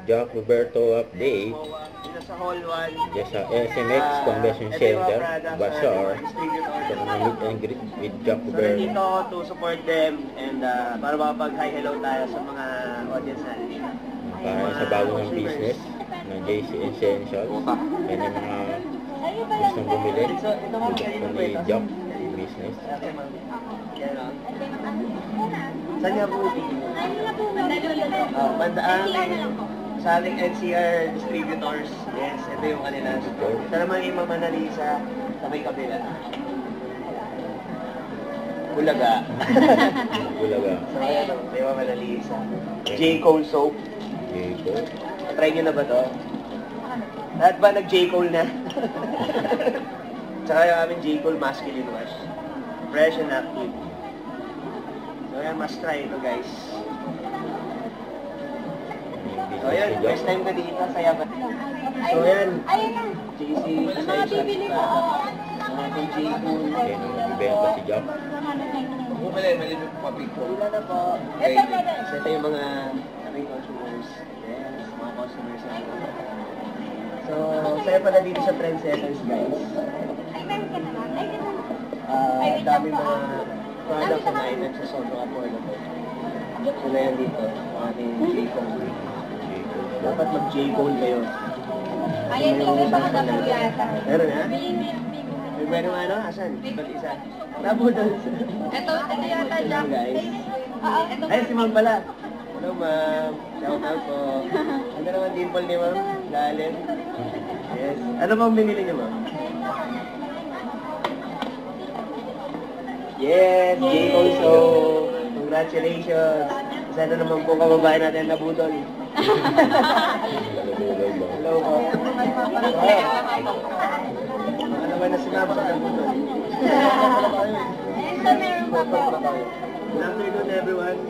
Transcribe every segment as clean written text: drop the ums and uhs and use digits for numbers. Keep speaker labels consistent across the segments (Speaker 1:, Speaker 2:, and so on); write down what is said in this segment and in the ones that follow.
Speaker 1: Jack Roberto update.
Speaker 2: Dito sa Hall 1.
Speaker 1: Yes, sa SMX Convention Center, Bazaar. So, meet and greet with Jack
Speaker 2: So,
Speaker 1: Roberto.
Speaker 2: nandito ako to support them and para makapag-hi hello tayo sa mga audience natin.
Speaker 1: Para sa bagong business ng JC Essentials. Yan yung mga gustong bumili.
Speaker 2: So, ito mga kanina po
Speaker 1: Ni
Speaker 2: ito.
Speaker 1: Jack business.
Speaker 2: Okay, ma'am. Yan o. Saan nga po ito? Bandaan. Sa ating NCR distributors. Yes, ito yung kanila. Ito naman yung Mama Nalisa sa may kabila. Bulaga.
Speaker 1: Bulaga.
Speaker 2: So, ayan o. May Mama Nalisa. J. Cole Soap.
Speaker 1: Dito.
Speaker 2: Try nyo na ba to? Lahat ba nag-J. Cole na? Tsaka yung aming J. Cole Masculine Wash. Fresh and active. So yan, must try ito guys. So yan, first time ka dito, saya ba? So yan, JC Essentials pa. Ang ating J. Cole.
Speaker 1: Yan yung nagbibenta si Jack.
Speaker 2: Malibig po papito. Wala na po. Okay, so ito yung mga aming consumers. Yes, mga consumers natin. So, saya pala dito sa Trendsetters guys. Dami mga products and items sa sobrang affordable. So na yan dito, ang ating J-Cole. Dapat mag J-Cole kayo.
Speaker 3: Ayan yung baka na po yata.
Speaker 2: Meron na? May meron ano? Asan? Ba't isa? Tabo doon.
Speaker 3: Ito yata, Jack.
Speaker 2: Guys.
Speaker 3: Ito.
Speaker 2: Ay, si Ma'am pala. Hello, Ma'am. Shout out po. Ano naman dimple ni Ma'am? Lalim. Yes. Ano bang binili niyo, Ma'am? Yes, J-Cole Soap. Congratulations. Sana naman po kababayan natin na budol. Hello po. Ano naman na si Ma'am sa budol? Good afternoon everyone.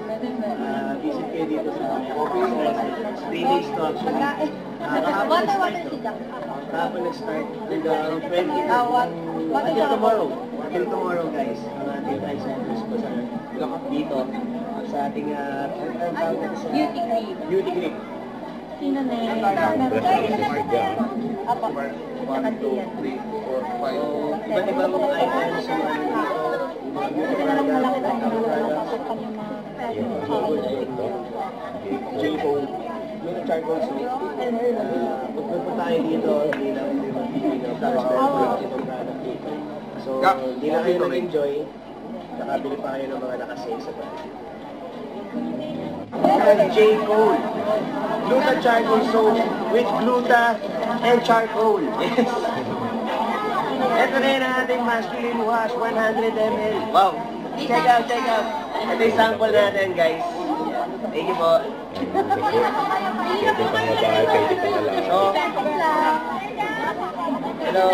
Speaker 2: Visit kayo dito sa office. 3 days to actually. Kahapon nag-start. Hanggang 20. Until tomorrow. Until tomorrow guys. Ang ating Trend Centers po sa dito. Sa ating
Speaker 3: Beauty cream.
Speaker 2: Beauty cream.
Speaker 3: Sino na yun? Apo.
Speaker 2: 1, 2, 3, 4, 5. Iba't ibang items yung ano dito. Mga beauty products. J-Cole. Yung charcoal soap. Pagpunta tayo dito, hindi lang itong product dito. So, hindi lang kayo nag-enjoy. Nakabili pa kayo ng mga nakasale sa product. J-Cole. Gluta charcoal soap with gluta and charcoal. Yes. Ito na yun ang ating masculine wash, 100 ml. Wow. Check out, check out. Ito yung sample natin, guys. Thank you po.
Speaker 1: Pwede pang babae, pwede pang lalaki.
Speaker 2: So, hello.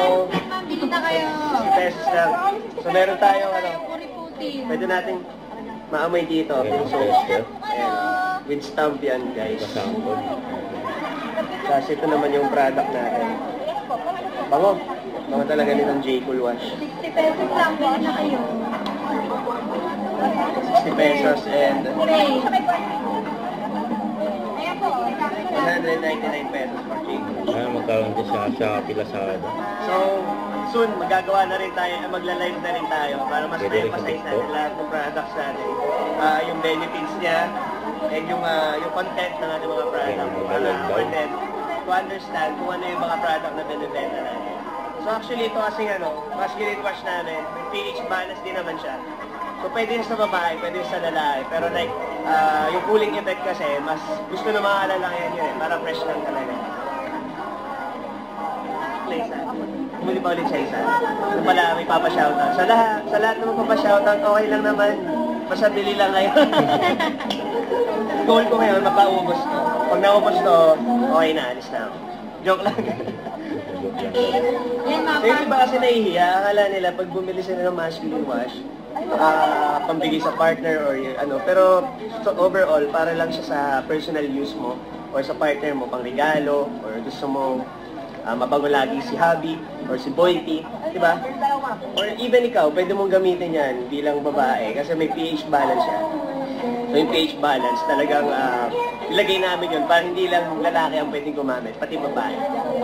Speaker 3: Bili na kayo.
Speaker 2: 60 pesos lang. So, meron tayong ano,
Speaker 3: Puriputin.
Speaker 2: pwede nating maamoy dito.
Speaker 1: Ayan,
Speaker 2: So,
Speaker 1: tester.
Speaker 2: ayan. With stamp yan, guys.
Speaker 1: Kasample.
Speaker 2: Kasi ito naman yung product natin. Bango. Bango talaga nitong J-Cole wash.
Speaker 3: 60 pesos lang po na kayo.
Speaker 2: 60 pesos and
Speaker 3: Ayan po.
Speaker 2: 199 pesos per J-Cole.
Speaker 1: Ayan, magkaroon din sa Shopee, Lazada.
Speaker 2: So, soon, magagawa na rin tayo, magla-live na rin tayo para mas
Speaker 1: Pwede rin
Speaker 2: ma-emphasize
Speaker 1: sa
Speaker 2: natin
Speaker 1: TikTok.
Speaker 2: lahat ng products natin. Yung benefits niya, and yung content ng ating mga products. Para content, to understand kung ano yung mga product na binibenta natin. So actually, ito kasing masculine wash namin, may pH balance din naman siya. So pwede yun sa babae, pwede yun sa lalaki. Pero like, yung cooling effect kasi, mas gusto ng mga lalaki yun para fresh lang talaga. Muli pa ulit sa isa. Ano pala, may papashoutout. Sa lahat ng magpapashoutout, okay lang naman. Basta bili lang kayo. Goal ko ngayon, mapaubos to. Pag naubos to, okay na, alis na ako. Joke lang.
Speaker 3: Yan,
Speaker 2: So yung iba kasi nahihiya, akala nila pag bumili sila ng masculine wash, pambili sa partner or ano. Pero so overall, para lang siya sa personal use mo or sa partner mo, pang regalo, or gusto mo mabago lagi si hubby or si boyty, di ba? Or even ikaw, pwede mong gamitin yan bilang babae kasi may pH balance siya. So yung pH balance, talagang ilagay namin yun para hindi lang lalaki ang pwedeng gumamit, pati babae.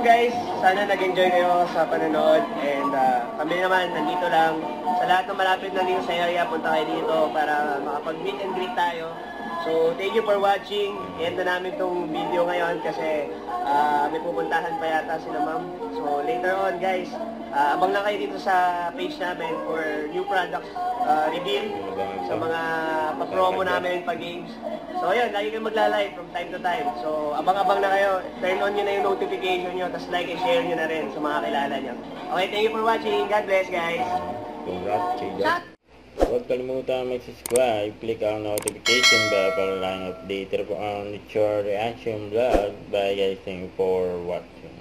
Speaker 2: Guys, sana nag-enjoy kayo sa panonood and kami naman nandito lang. Sa lahat ng malapit na dito sa area, punta kayo dito para makapag-meet and greet tayo. So, thank you for watching. End na namin tong video ngayon kasi may pupuntahan pa yata sila ma'am. So, later on guys, abang lang kayo dito sa page namin for new products reveal sa mga pa-promo namin pa-games. So, ayun, lagi kayo magla-live from time to time. So, abang-abang na kayo. Turn on nyo na yung notification nyo, tapos like and share nyo na rin sa mga kilala nyo. Okay, thank you for watching. God bless guys.
Speaker 1: Congrats, Chida. Huwag kalimutan mag-subscribe, click ang notification bell para lang updated po ang Nature Reaction Vlog. Bye guys, thank you for watching.